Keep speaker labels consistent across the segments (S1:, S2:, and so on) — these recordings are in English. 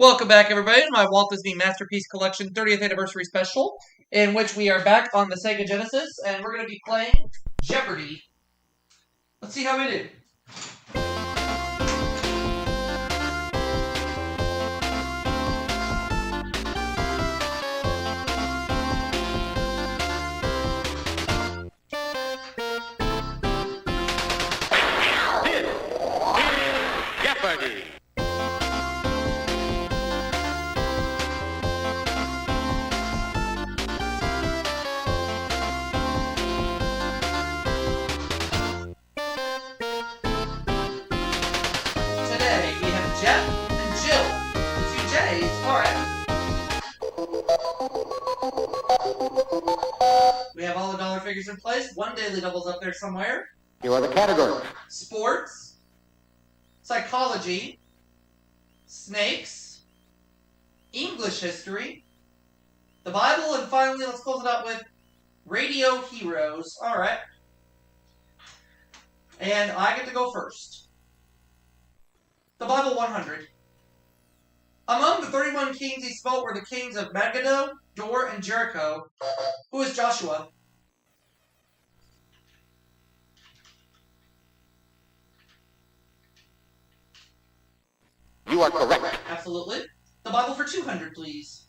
S1: Welcome back, everybody, to my Walt Disney Masterpiece Collection 30th Anniversary Special, in which we are back on the Sega Genesis, and we're going to be playing Jeopardy! Let's see how we did.
S2: Jeopardy!
S1: Today, we have Jeff and Jill. The two J's are at. We have all the dollar figures in place. One daily double's up there somewhere.
S2: Here are the categories.
S1: Sports, psychology, snakes, English history, the Bible, and finally, let's close it out with radio heroes. Alright. And I get to go first. The Bible 100. Among the 31 kings he smote were the kings of Megiddo, Dor, and Jericho. Who is Joshua?
S2: You are correct.
S1: Absolutely. The Bible for 200, please.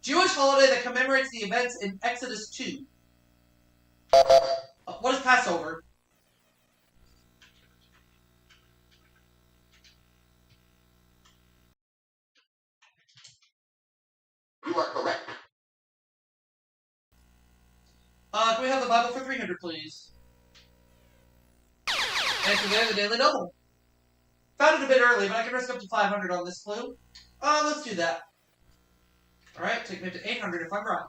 S1: Jewish holiday that commemorates the events in Exodus 2. What is Passover?
S2: You are correct.
S1: Can we have the Bible for 300, please? And today, the Daily Double. Found it a bit early, but I can risk up to 500 on this clue. Let's do that. Alright, take me up to 800 if I'm right.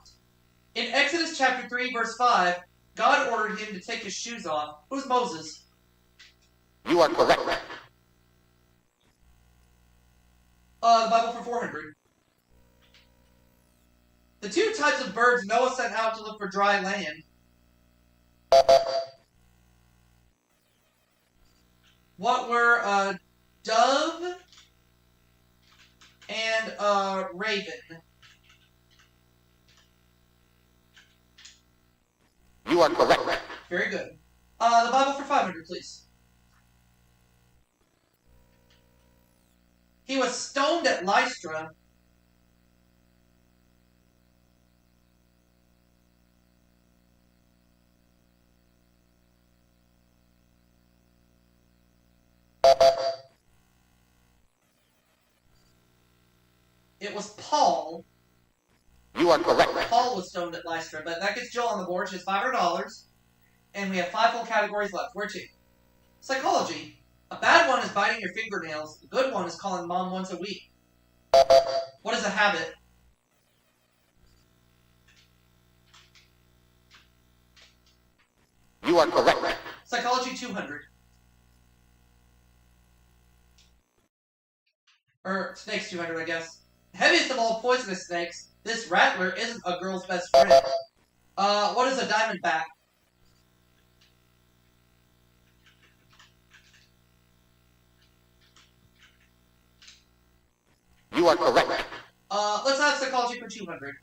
S1: In Exodus chapter 3, verse 5, God ordered him to take his shoes off. Who's Moses?
S2: You are correct.
S1: The Bible for 400. The two types of birds Noah sent out to look for dry land. What were a dove and a raven?
S2: You are correct.
S1: Very good. The Bible for 500, please. He was stoned at Lystra. It was Paul.
S2: You are correct.
S1: Paul was stoned at Lystra, but that gets Jill on the board. She has $500. And we have 5 full categories left. Where to? Psychology. A bad one is biting your fingernails. A good one is calling mom once a week. What is a habit?
S2: You are correct.
S1: Psychology 200. Or snakes 200, I guess. Heaviest of all poisonous snakes, this rattler isn't a girl's best friend. What is a diamondback?
S2: You are correct.
S1: Let's have psychology for 200.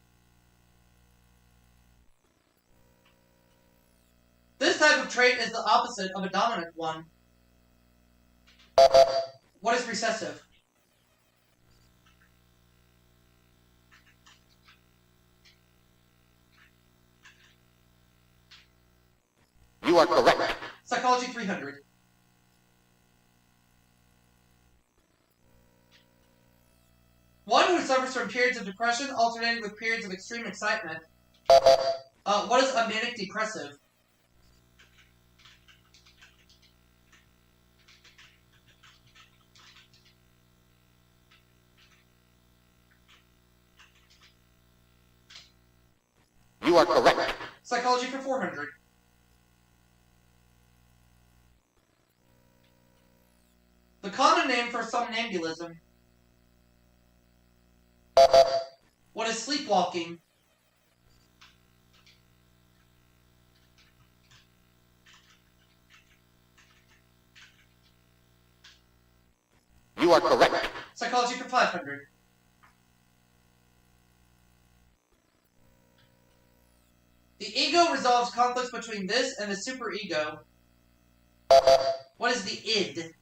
S1: This type of trait is the opposite of a dominant one. What is recessive?
S2: You are correct.
S1: Psychology 300. One who suffers from periods of depression alternating with periods of extreme excitement. What is a manic depressive?
S2: You are correct.
S1: Psychology for 400. The common name for somnambulism. What is sleepwalking? 500. The ego resolves conflicts between this and the superego. What is the id?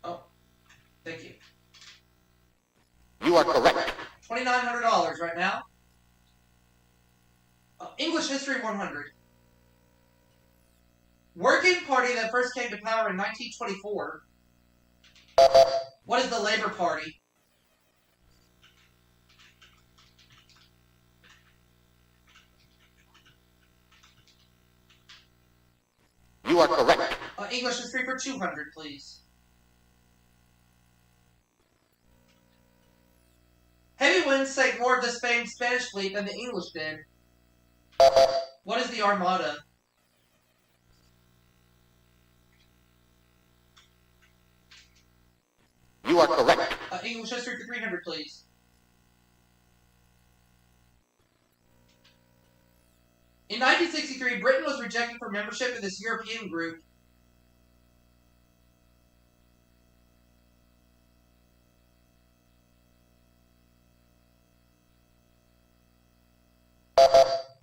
S1: Oh, thank you.
S2: You are correct.
S1: $2,900 right now. English history 100. Working Party that first came to power in 1924. What is the Labour Party?
S2: You are correct.
S1: English history for 200, please. Heavy winds sank more of the Spanish fleet than the English did. What is the Armada?
S2: You are correct.
S1: English history for 300, please. In 1963, Britain was rejected for membership in this European group.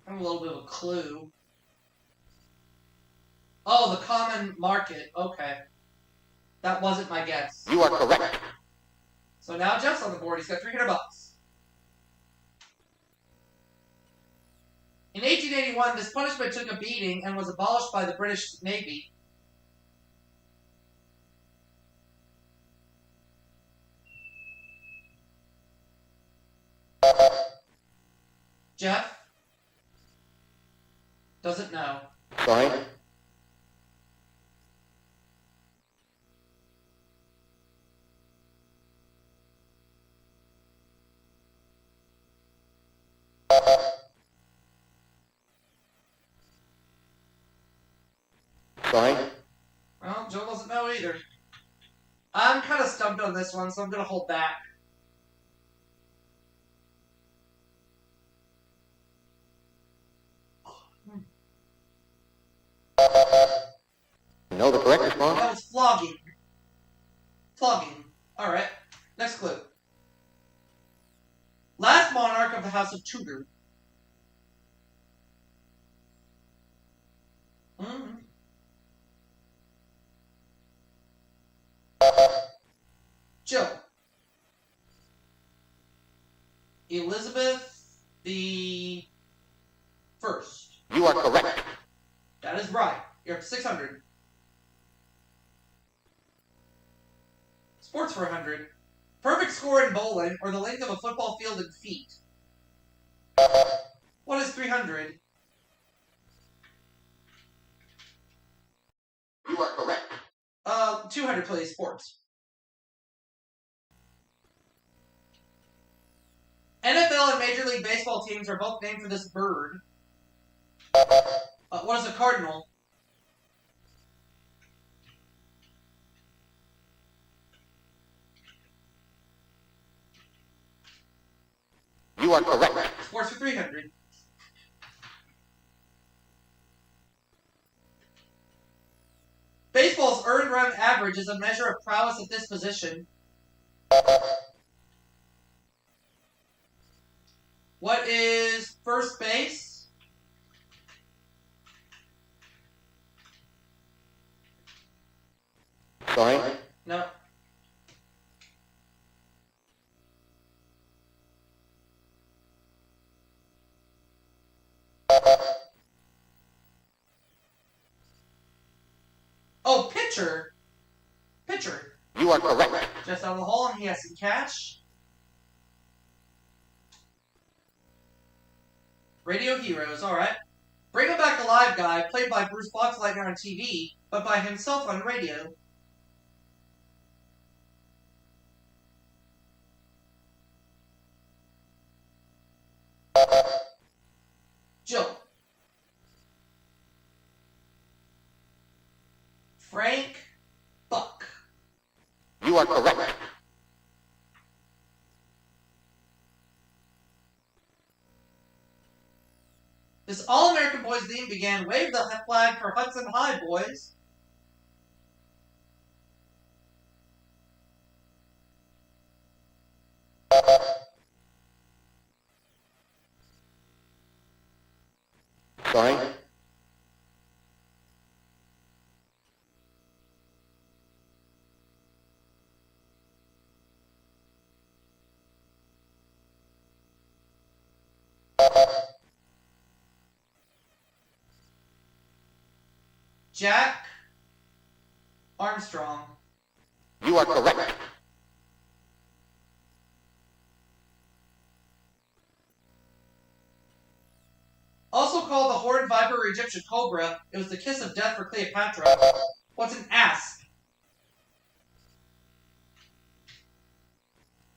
S1: I'm a little bit of a clue. Oh, the common market. Okay. That wasn't my guess.
S2: You are correct.
S1: So now Jeff's on the board. He's got $300. In 1881, this punishment took a beating and was abolished by the British Navy. Jeff? Doesn't know.
S2: Sorry. Sorry.
S1: Well, Joe doesn't know either. I'm kind of stumped on this one, so I'm going to hold back.
S2: Know the correct response?
S1: That was flogging. Flogging. Alright, next clue. Last monarch of the House of Tudor. Jill. Elizabeth the First.
S2: You are correct.
S1: That is right. You're up to 600. Sports for 100. Perfect score in bowling, or the length of a football field in feet. What is 300?
S2: You are correct.
S1: 200, please. Sports. NFL and Major League Baseball teams are both named for this bird. What is a cardinal?
S2: You are correct.
S1: Sports for 300. Baseball's earned run average is a measure of prowess at this position. What is first base?
S2: Sorry.
S1: No. Oh, pitcher. Pitcher.
S2: You are correct.
S1: Just out of the hole, and he has some cash. Radio Heroes, alright. Bring Him Back Alive guy, played by Bruce Boxleitner on TV, but by himself on radio. Jill. Frank Buck.
S2: You are correct.
S1: This All-American Boys theme began Wave the Flag for Hudson High, boys.
S2: Sorry?
S1: Jack Armstrong.
S2: You are correct.
S1: Also called the horned viper or Egyptian cobra, it was the kiss of death for Cleopatra. What's an asp?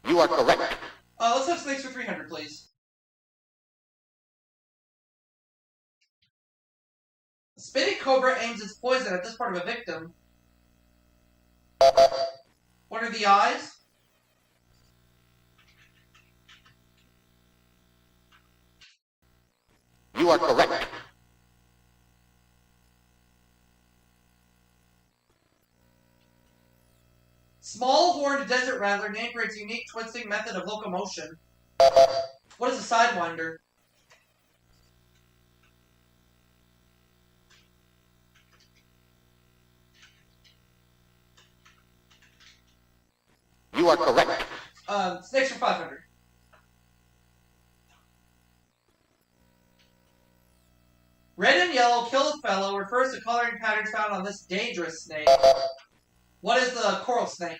S2: You are correct.
S1: Let's have snakes for 300, please. The spinning cobra aims its poison at this part of a victim. What are the eyes?
S2: You are correct.
S1: Small horned desert rattler named for its unique twisting method of locomotion. What is a sidewinder?
S2: You are correct.
S1: Snakes for 500. Red and yellow kill a fellow refers to coloring patterns found on this dangerous snake. What is the coral snake?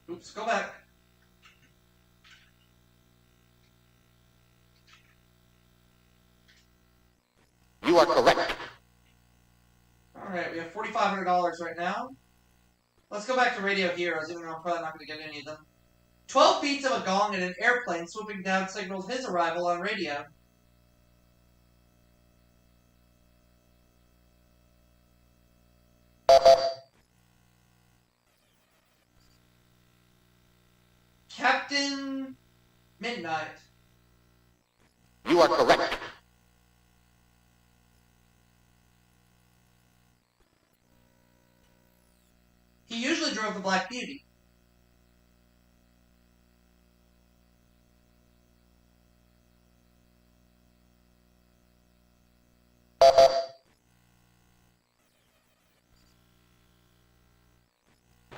S1: Oops, go back.
S2: You are correct.
S1: Alright, we have $4,500 right now. Let's go back to Radio Heroes, even though I'm probably not going to get any of them. 12 beats of a gong and an airplane swooping down signals his arrival on radio. Captain Midnight.
S2: You are correct.
S1: He usually drove the Black Beauty.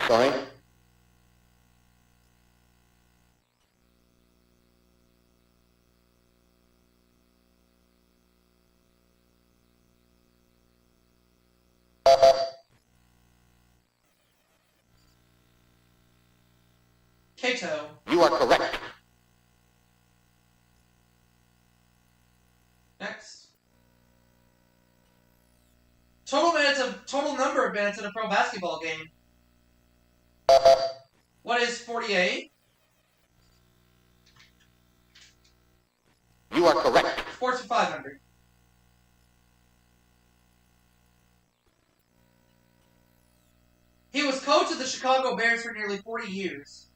S2: Sorry?
S1: Kato.
S2: You are correct.
S1: Next. Total number of minutes in a pro basketball game. What is 48?
S2: You are correct.
S1: Sports for 500. He was coach of the Chicago Bears for nearly 40 years.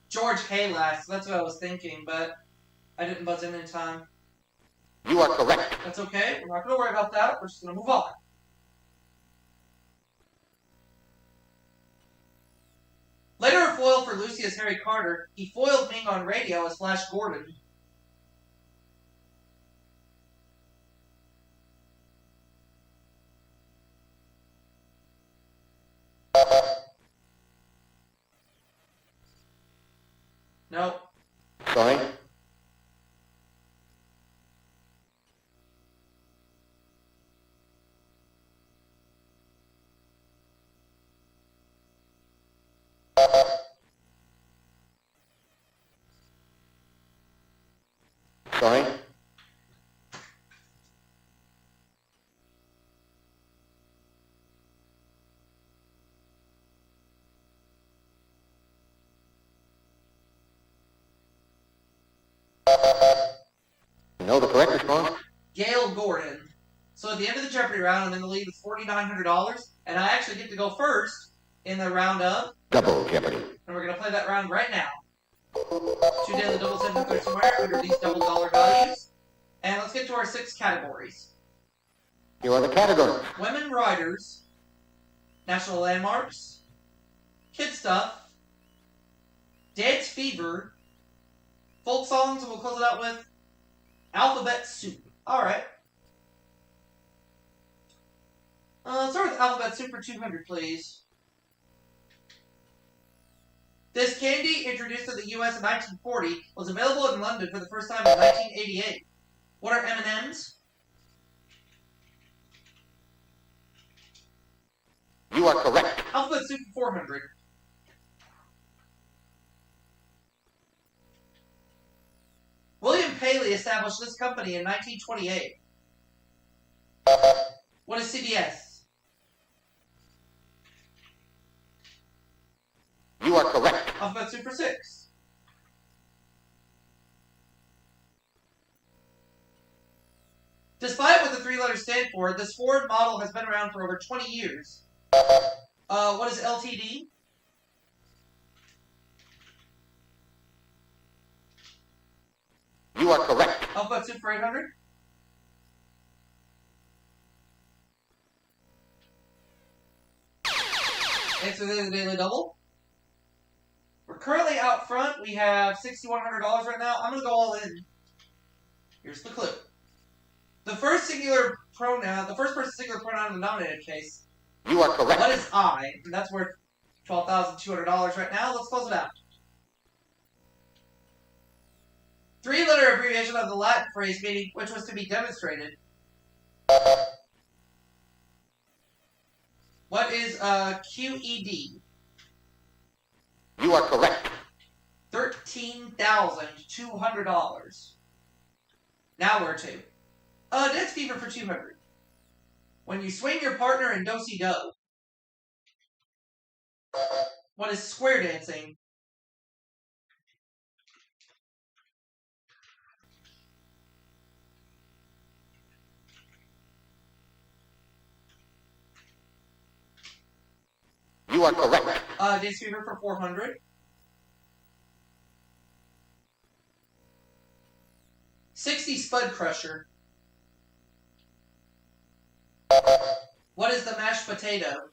S1: George Halas. That's what I was thinking, but I didn't buzz in time.
S2: You are correct.
S1: That's okay. We're not going to worry about that. We're just going to move on. Later a foil for Lucy as Harry Carter, he foiled Ming on radio as Flash Gordon. Nope.
S2: Sorry? Sorry? You know the correct response?
S1: Gail Gordon. So at the end of the Jeopardy round, I'm in the lead with $4,900, and I actually get to go first in the round of
S2: Double Jeopardy.
S1: And we're going to play that round right now. 2 daily doubles in there somewhere under these double dollar values. And let's get to our 6 categories.
S2: Here are the categories.
S1: Women Writers, National Landmarks, Kid Stuff, Dance Fever, Folk Songs, and we'll close it out with Alphabet Soup. Alright. Let's start with Alphabet Soup for 200, please. This candy, introduced to the U.S. in 1940, was available in London for the first time in 1988. What are M&M's?
S2: You are correct.
S1: Alphabet Soup for 400. William Paley established this company in 1928. What is CBS?
S2: You are correct.
S1: Alphabet Soup for 6. Despite what the three letters stand for, this Ford model has been around for over 20 years. What is LTD?
S2: You are correct.
S1: Alphabet Soup for 800. Answer the Daily Double. We're currently out front. We have $6,100 right now. I'm going to go all in. Here's the clue. The first person singular pronoun in the nominated case.
S2: You are correct.
S1: What is I? And that's worth $12,200 right now. Let's close it out. Three-letter abbreviation of the Latin phrase meaning which was to be demonstrated. What is QED?
S2: You are correct.
S1: $13,200. Now where to? Dance Fever for 200. When you swing your partner in do-si-do. What is square dancing?
S2: You are correct.
S1: Dance Fever for 400. $60 Spud Crusher. What is the mashed potato?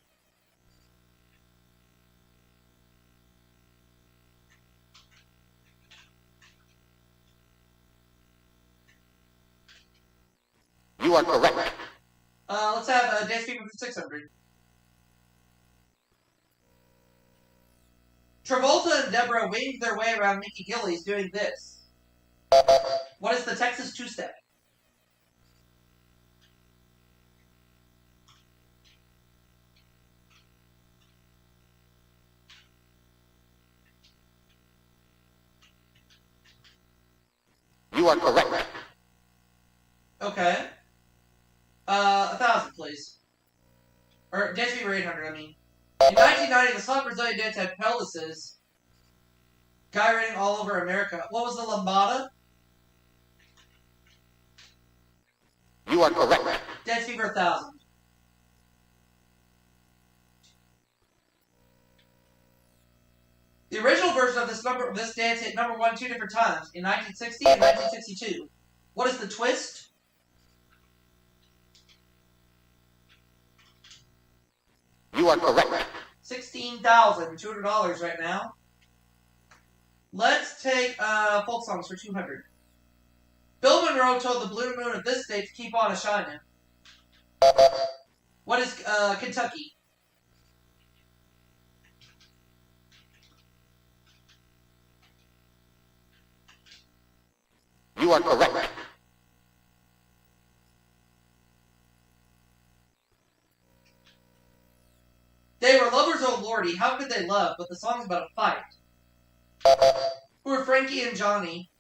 S2: You are correct.
S1: Let's have Dance Fever for 600. Travolta and Deborah winged their way around Mickey Gillies doing this. What is the Texas two-step?
S2: You are correct.
S1: Okay. 1,000, please. Or Dance Fever 800, I mean. In 1990, the song Brazilian dance had pelvises gyrating all over America. What was the lambada?
S2: You are correct.
S1: Dance Fever 1,000. The original version of this dance hit number 1 two different times, in 1960 and 1962. What is the twist?
S2: You are correct.
S1: $16,200 right now. Let's take folk songs for 200. Bill Monroe told the Blue Moon of this state to keep on a-shining. What is Kentucky?
S2: You are correct.
S1: They were lovers, oh lordy, how could they love? But the song's about a fight. Who are Frankie and Johnny?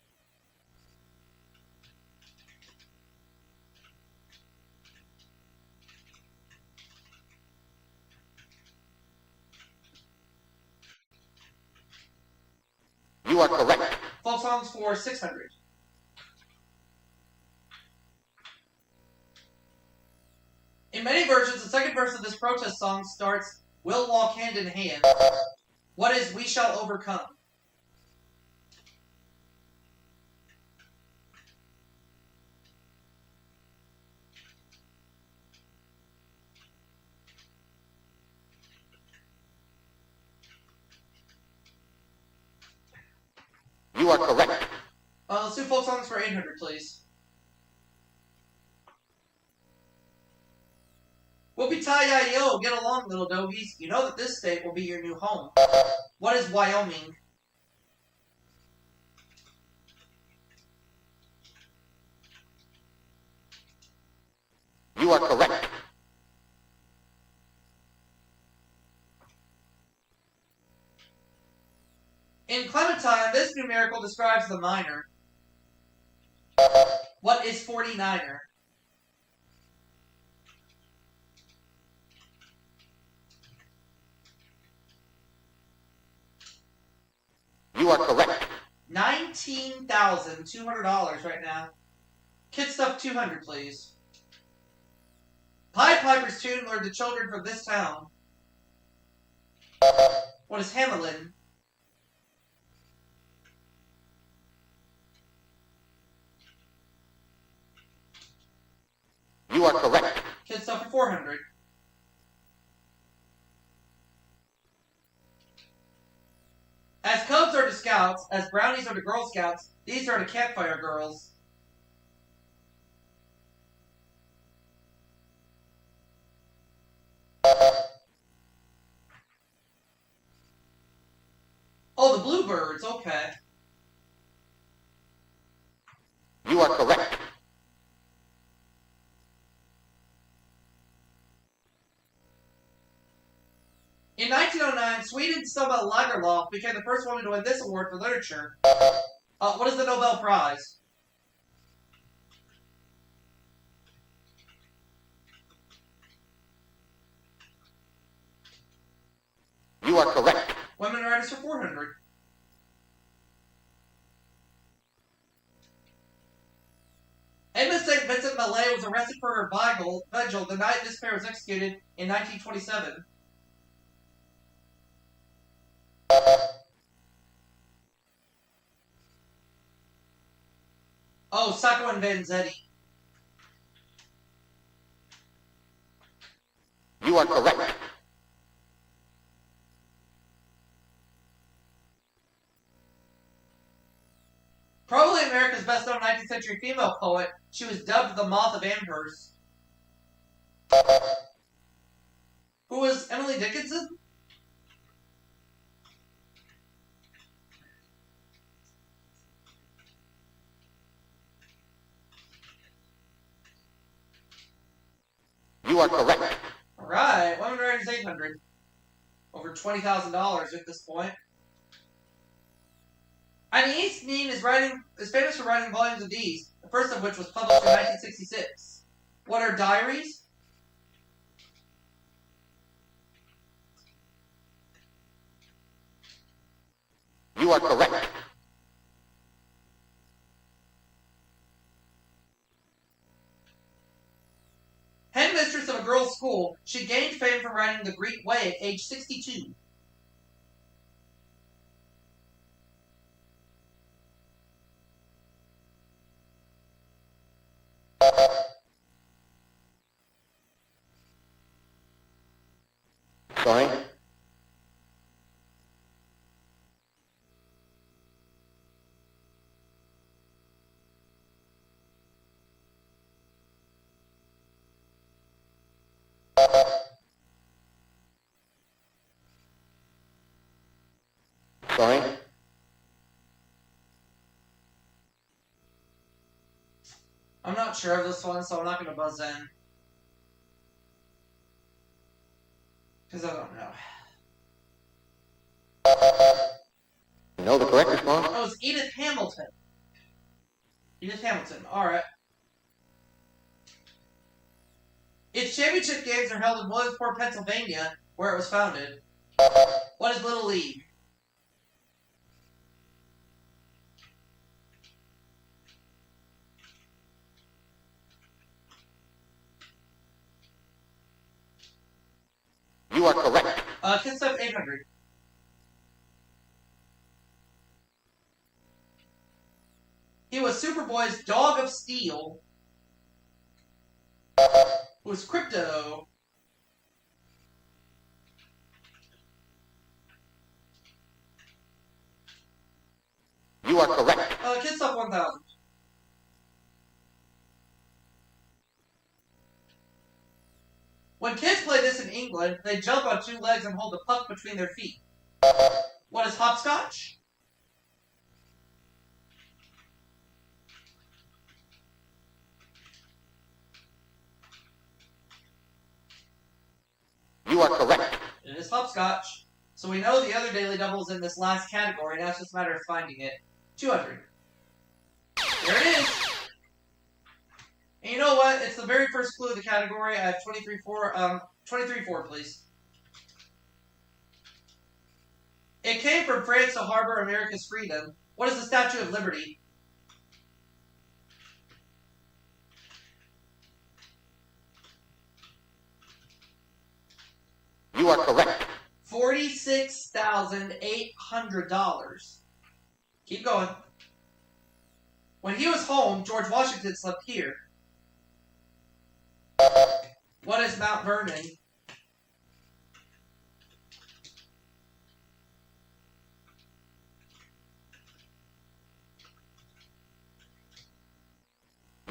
S2: You are correct.
S1: Folk songs for 600. In many versions, the second verse of this protest song starts, "We'll walk hand in hand." What is "We shall overcome"?
S2: are correct.
S1: Let's do folk songs for 800, please. Whoopie-tie-yi-yo, get along, little dogies. You know that this state will be your new home. What is Wyoming?
S2: You are correct.
S1: In Clementine, this numerical describes the minor. What is 49er?
S2: You are correct.
S1: $19,200 right now. Kid Stuff 200, please. Pied Piper's tune lured the children from this town. What is Hamelin?
S2: You are correct.
S1: Kid Stuff for 400. As Cubs are to Scouts, as Brownies are to Girl Scouts, these are to Campfire Girls. Oh, the Bluebirds, okay.
S2: You are correct.
S1: In 1909, Sweden's Selma Lagerlöf became the first woman to win this award for literature. What is the Nobel Prize?
S2: You are correct.
S1: Women writers for 400. Edna St. Vincent Millay was arrested for her vigil the night this pair was executed in 1927. Oh, Sacco and Vanzetti.
S2: You are correct.
S1: Probably America's best-known 19th century female poet, she was dubbed the Moth of Amherst. Who was Emily Dickinson?
S2: You are correct.
S1: Alright, Women Writers 800. Over $20,000 at this point. Agnès Nin is famous for writing volumes of these, the first of which was published in 1966. What are diaries?
S2: You are correct.
S1: Headmistress of a girls' school, she gained fame for writing The Greek Way at age 62.
S2: Sorry. Sorry.
S1: I'm not sure of this one, so I'm not going to buzz in. Because I don't know.
S2: You know the correct response?
S1: Oh, it's Edith Hamilton. Edith Hamilton, alright. Its championship games are held in Williamsport, Pennsylvania, where it was founded. What is Little League?
S2: You are correct.
S1: Kid Stuff 800. He was Superboy's Dog of Steel. Who was Crypto.
S2: You You are correct.
S1: Kids Stuff 1000. When kids play this in England, they jump on two legs and hold a puck between their feet. What is hopscotch?
S2: You are correct.
S1: It is hopscotch. So we know the other daily double is in this last category. Now it's just a matter of finding it. 200. There it is. And you know what? It's the very first clue of the category. I have 23-4. 23-4, please. It came from France to harbor America's freedom. What is the Statue of Liberty?
S2: You are correct.
S1: $46,800. Keep going. When he was home, George Washington slept here. What is Mount Vernon?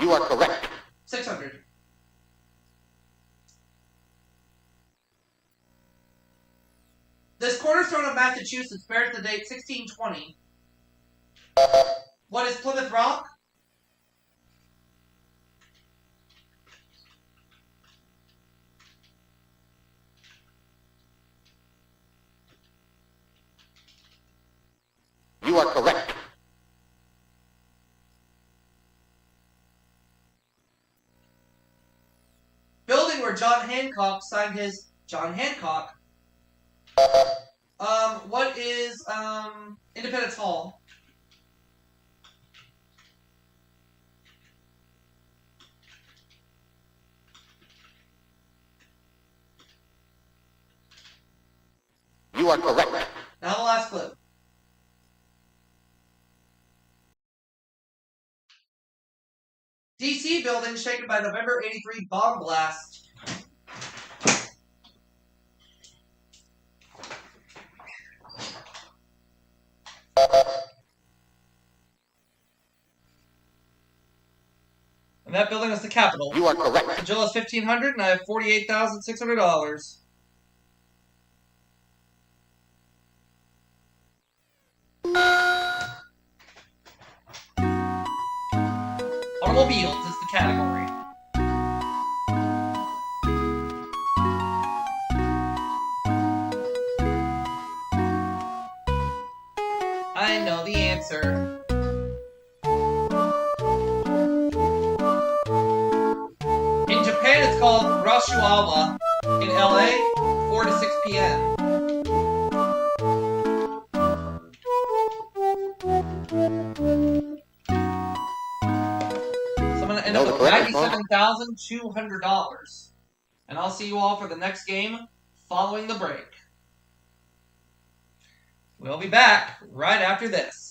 S2: You are correct.
S1: 600. This cornerstone of Massachusetts bears the date 1620. What is Plymouth Rock?
S2: You are correct.
S1: Building where John Hancock signed his John Hancock. What is Independence Hall?
S2: You are correct.
S1: Now the last clue. DC building shaken by November '83 bomb blast. And that building is the Capitol.
S2: You are correct.
S1: Jill is $1,500, and I have $48,600. Automobiles is the category. I know the answer. In Japan, it's called Rashuawa. In LA, 4 to 6 p.m. So I'm going to end up with $97,200. And I'll see you all for the next game following the break. We'll be back right after this.